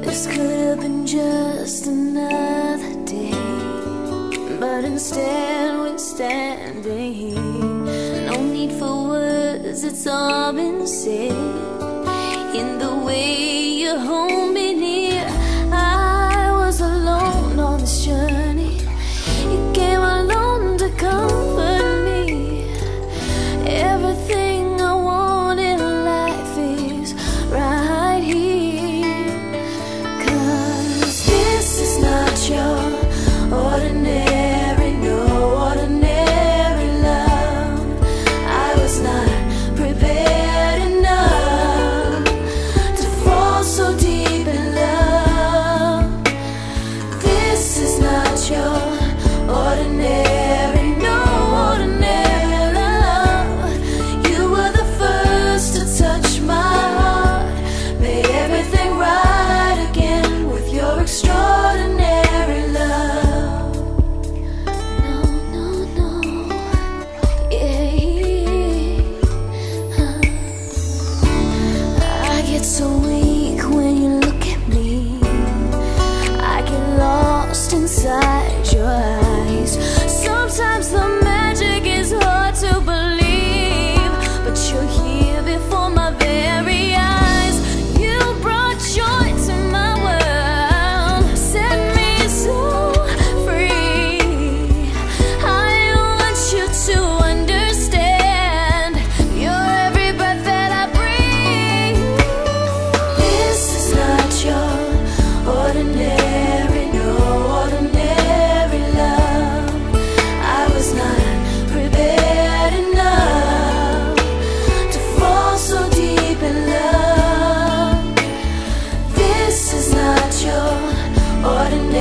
This could have been just another day, but instead we're standing here. No need for words, it's all been said in the way you hold me near. I was alone on this journey. You came alone to comfort me. Everything I want in life is right here. 'Cause this is not your ordinary, no ordinary love. I was not prepared enough to fall so deep in love. This is not your ordinary, no ordinary love. You were the first to touch my heart, made everything right again with your extraordinary love. No, no, no, yeah. I get so weak when you look at me. I get lost inside your eyes. Sometimes the magic is hard to believe, but you're here before my very eyes. You brought joy to my world, set me so free. I want you to understand, you're every breath that I breathe. This is not your ordinary, no ordinary love. I was not prepared enough to fall so deep in love. This is not your ordinary.